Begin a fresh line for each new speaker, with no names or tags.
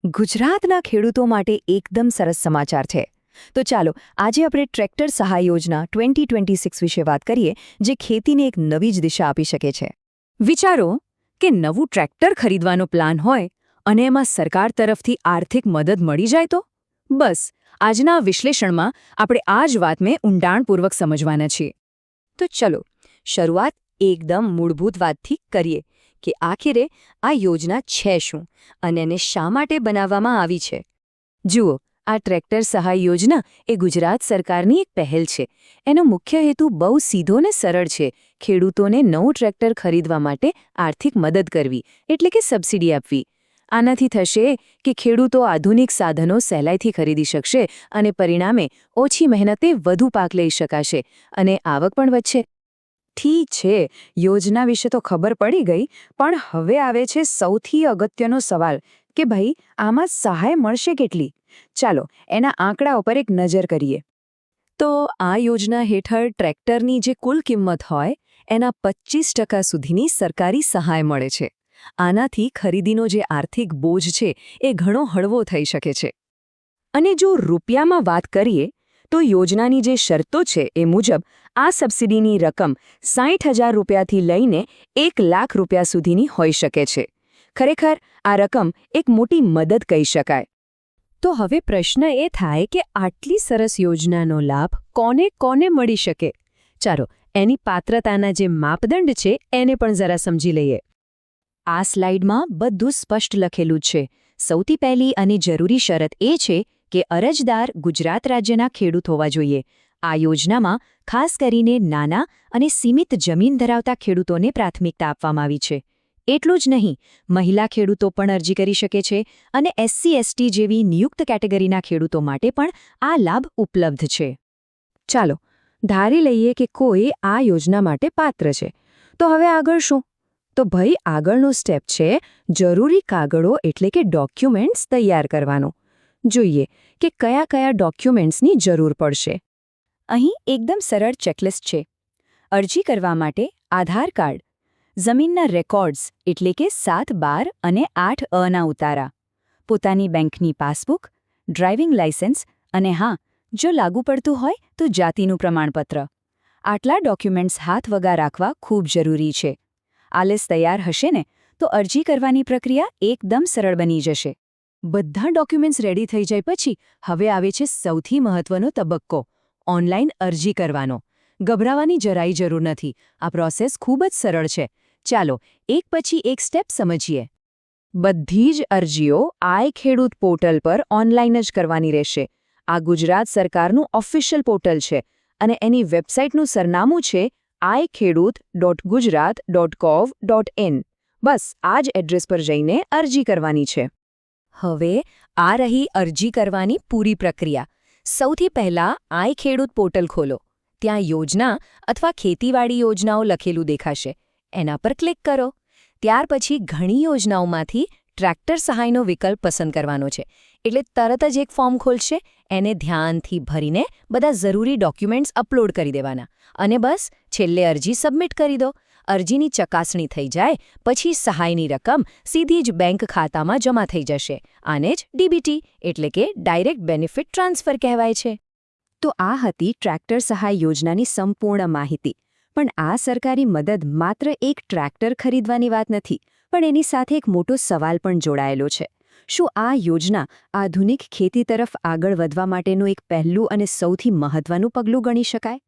ગુજરાતના ખેડૂતો માટે એકદમ સરસ સમાચાર છે. તો ચાલો આજે આપણે ટ્રેક્ટર સહાય યોજના 2026 વિશે વાત કરીએ, જે ખેતીને એક નવી જ દિશા આપી શકે છે. વિચારો કે નવું ટ્રેક્ટર ખરીદવાનો પ્લાન હોય અને એમાં સરકાર તરફથી આર્થિક મદદ મળી જાય તો? બસ આજના વિશ્લેષણમાં આપણે આ જ વાતને ઊંડાણપૂર્વક સમજવાના છીએ. તો ચલો શરૂઆત એકદમ મૂળભૂત વાતથી કરીએ કે આખરે આ યોજના છે શું અને એને શા માટે બનાવવામાં આવી છે. જુઓ, આ ટ્રેક્ટર સહાય યોજના એ ગુજરાત સરકારની એક પહેલ છે. એનો મુખ્ય હેતુ બહુ સીધો ને સરળ છે. ખેડૂતોને નવું ટ્રેક્ટર ખરીદવા માટે આર્થિક મદદ કરવી, એટલે કે સબસિડી આપવી. આનાથી થશે કે ખેડૂતો આધુનિક સાધનો સહેલાઈથી ખરીદી શકશે અને પરિણામે ઓછી મહેનતે વધુ પાક લઈ શકાશે અને આવક પણ વધશે. ઠીક છે, યોજના વિશે તો ખબર પડી ગઈ, પણ હવે આવે છે સૌથી અગત્યનો સવાલ કે ભાઈ આમાં સહાય મળશે કેટલી? ચાલો એના આંકડા ઉપર એક નજર કરીએ. તો આ યોજના હેઠળ ટ્રેક્ટરની જે કુલ કિંમત હોય એના 25% સુધીની સરકારી સહાય મળે છે. આનાથી ખરીદીનો જે આર્થિક બોજ છે એ ઘણો હળવો થઈ શકે છે. અને જો રૂપિયામાં વાત કરીએ તો યોજનાની જે શરતો છે એ મુજબ આ સબસિડીની રકમ 60,000 રૂપિયાથી લઈને 1 લાખ રૂપિયા સુધીની હોઈ શકે છે. ખરેખર આ રકમ એક મોટી મદદ કહી શકાય. તો હવે પ્રશ્ન એ થાય કે આટલી સરસ યોજનાનો લાભ કોને કોને મળી શકે? ચાલો એની પાત્રતાના જે માપદંડ છે એને પણ જરા સમજી લઈએ. આ સ્લાઇડમાં બધું સ્પષ્ટ લખેલું છે. સૌથી પહેલી અને જરૂરી શરત એ છે કે અરજદાર ગુજરાત રાજ્યના ખેડૂત હોવા જોઈએ. આ યોજનામાં ખાસ કરીને નાના અને સીમિત જમીન ધરાવતા ખેડૂતોને પ્રાથમિકતા આપવામાં આવી છે. એટલું જ નહીં, મહિલા ખેડૂતો પણ અરજી કરી શકે છે અને SC/ST જેવી નિયુક્ત કેટેગરીના ખેડૂતો માટે પણ આ લાભ ઉપલબ્ધ છે. ચાલો ધારી લઈએ કે કોઈ આ યોજના માટે પાત્ર છે. તો હવે આગળ શું? તો ભાઈ આગળનું સ્ટેપ છે જરૂરી કાગળો એટલે કે ડોક્યુમેન્ટ્સ તૈયાર કરવાનો. જોઈએ કે કયા કયા ડોક્યુમેન્ટ્સની જરૂર પડશે. અહીં એકદમ સરળ ચેકલિસ્ટ છે. અરજી કરવા માટે આધાર કાર્ડ, જમીનના રેકોર્ડ્સ એટલે કે 7, 12 અને 8 ના ઉતારા, પોતાની બેંકની પાસબુક, ડ્રાઇવિંગ લાયસન્સ અને હા, જો લાગુ પડતું હોય તો જાતિનું પ્રમાણપત્ર. આટલા ડોક્યુમેન્ટ્સ હાથ વગા રાખવા ખૂબ જરૂરી છે. આ લિસ્ટ તૈયાર હશે ને તો અરજી કરવાની પ્રક્રિયા એકદમ સરળ બની જશે. બધા ડોક્યુમેન્ટ્સ રેડી થઈ જાય પછી હવે આવે છે સૌથી મહત્વનો તબક્કો, ઓનલાઈન અરજી કરવાનો. ગભરાવાની જરાય જરૂર નથી. આ પ્રોસેસ ખૂબ જ સરળ છે. ચાલો એક પછી એક સ્ટેપ સમજીએ. બધી જ અરજીઓ આઈ ખેડૂત પોર્ટલ પર ઓનલાઈન જ કરવાની રહેશે. આ ગુજરાત સરકારનું ઓફિશિયલ પોર્ટલ છે અને એની વેબસાઇટનું સરનામું છે ikhedut.gujarat.gov.in. બસ આ જ એડ્રેસ પર જઈને અરજી કરવાની છે. હવે આ રહી અરજી કરવાની પૂરી પ્રક્રિયા. સૌથી પહેલાં આઈ ખેડૂત પોર્ટલ ખોલો. ત્યાં યોજના અથવા ખેતીવાડી યોજનાઓ લખેલું દેખાશે. એના પર ક્લિક કરો. ત્યાર પછી ઘણી યોજનાઓમાંથી ટ્રેક્ટર સહાયનો વિકલ્પ પસંદ કરવાનો છે. એટલે તરત જ એક ફોર્મ ખોલશે. એને ધ્યાનથી ભરીને બધા જરૂરી ડોક્યુમેન્ટ્સ અપલોડ કરી દેવાના અને બસ છેલ્લે અરજી સબમિટ કરી દો. અરજીની ચકાસણી થઈ જાય પછી સહાયની રકમ સીધી જ બેંક ખાતામાં જમા થઈ જશે. આને જ DBT એટલે કે ડાયરેક્ટ બેનિફિટ ટ્રાન્સફર કહેવાય છે. તો આ હતી ટ્રેક્ટર સહાય યોજનાની સંપૂર્ણ માહિતી. પણ આ સરકારી મદદ માત્ર એક ટ્રેક્ટર ખરીદવાની વાત નથી, પણ એની સાથે એક મોટો સવાલ પણ જોડાયેલો છે. શું આ યોજના આધુનિક ખેતી તરફ આગળ વધવા માટેનું એક પહેલું અને સૌથી મહત્વનું પગલું ગણી શકાય?